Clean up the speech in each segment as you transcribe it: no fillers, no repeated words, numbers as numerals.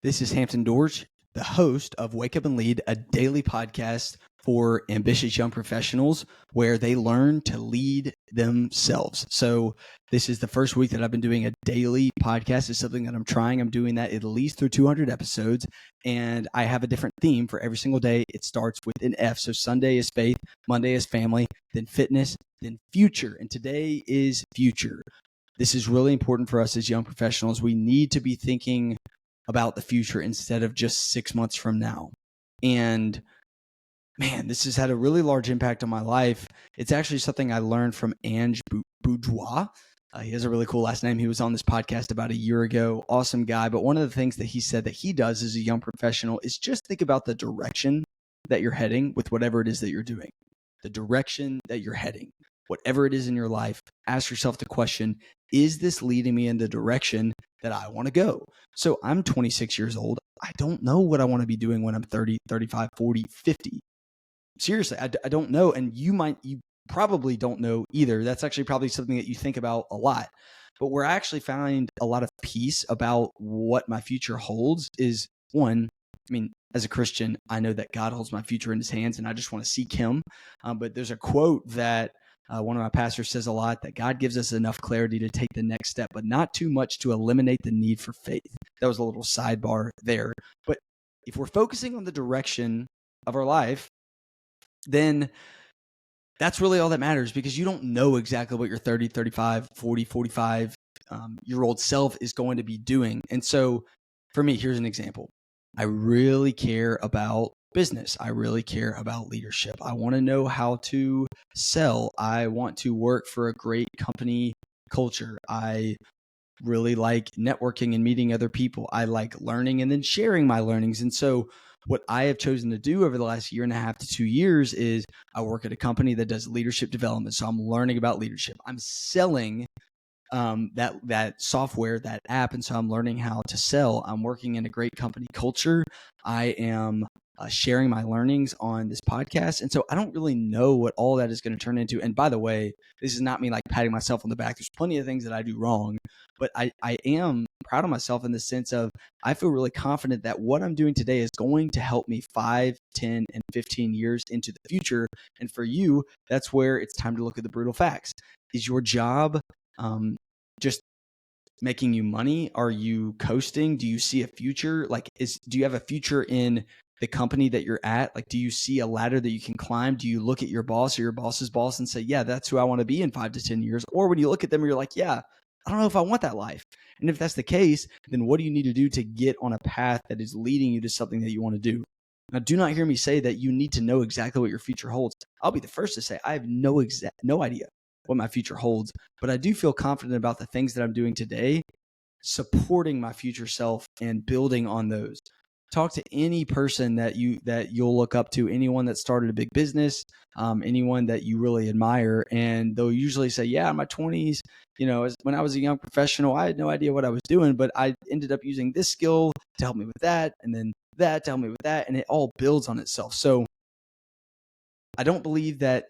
This is Hampton Dorsch, the host of Wake Up and Lead, a daily podcast for ambitious young professionals where they learn to lead themselves. So this is the first week that I've been doing a daily podcast. It's something that I'm trying. I'm doing that at least through 200 episodes, and I have a different theme for every single day. It starts with an F. So Sunday is faith, Monday is family, then fitness, then future. And today is future. This is really important for us as young professionals. We need to be thinking about the future instead of just 6 months from now. And man, this has had a really large impact on my life. It's actually something I learned from Ange Bourgeois. He has a really cool last name. He was on this podcast about a year ago. Awesome guy. But one of the things that he said that he does as a young professional is just think about the direction that you're heading with whatever it is that you're doing. The direction that you're heading, whatever it is in your life, ask yourself the question, is this leading me in the direction that I want to go? So I'm 26 years old. I don't know what I want to be doing when I'm 30, 35, 40, 50. Seriously, I don't know. And you probably don't know either. That's actually probably something that you think about a lot. But where I actually find a lot of peace about what my future holds is one, as a Christian, I know that God holds my future in his hands and I just want to seek him. But there's a quote that one of my pastors says a lot, that God gives us enough clarity to take the next step, but not too much to eliminate the need for faith. That was a little sidebar there. But if we're focusing on the direction of our life, then that's really all that matters, because you don't know exactly what your 30, 35, 40, 45 year old self is going to be doing. And so for me, here's an example. I really care about business. I really care about leadership. I want to know how to sell. I want to work for a great company culture. I really like networking and meeting other people. I like learning and then sharing my learnings. And so what I have chosen to do over the last 1.5 to 2 years is I work at a company that does leadership development. So I'm learning about leadership. I'm selling that software, that app. And so I'm learning how to sell. I'm working in a great company culture. I am sharing my learnings on this podcast. And so I don't really know what all that is going to turn into. And by the way, this is not me like patting myself on the back. There's plenty of things that I do wrong, but I am proud of myself in the sense of I feel really confident that what I'm doing today is going to help me 5, 10, and 15 years into the future. And for you, that's where it's time to look at the brutal facts. Is your job just making you money? Are you coasting? Do you see a future? Do you have a future in the company that you're at? Like, do you see a ladder that you can climb? Do you look at your boss or your boss's boss and say, yeah, that's who I want to be in 5 to 10 years? Or when you look at them, you're like, yeah, I don't know if I want that life. And if that's the case, then what do you need to do to get on a path that is leading you to something that you want to do? Now, do not hear me say that you need to know exactly what your future holds. I'll be the first to say I have no idea what my future holds, but I do feel confident about the things that I'm doing today, supporting my future self and building on those. Talk to any person that you'll look up to, anyone that started a big business, anyone that you really admire, and they'll usually say, yeah, in my 20s, when I was a young professional, I had no idea what I was doing, but I ended up using this skill to help me with that, and then that to help me with that, and it all builds on itself. So I don't believe that,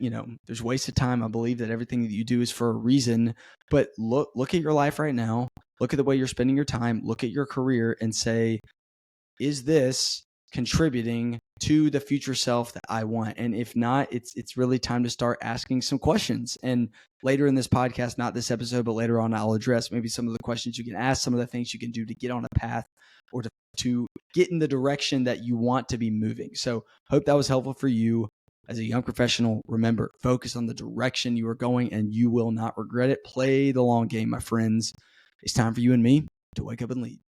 there's wasted time. I believe that everything that you do is for a reason, but look at your life right now. Look at the way you're spending your time. Look at your career and say, is this contributing to the future self that I want? And if not, it's really time to start asking some questions. And later in this podcast, not this episode, but later on, I'll address maybe some of the questions you can ask, some of the things you can do to get on a path or to get in the direction that you want to be moving. So hope that was helpful for you. As a young professional, remember, focus on the direction you are going and you will not regret it. Play the long game, my friends. It's time for you and me to wake up and lead.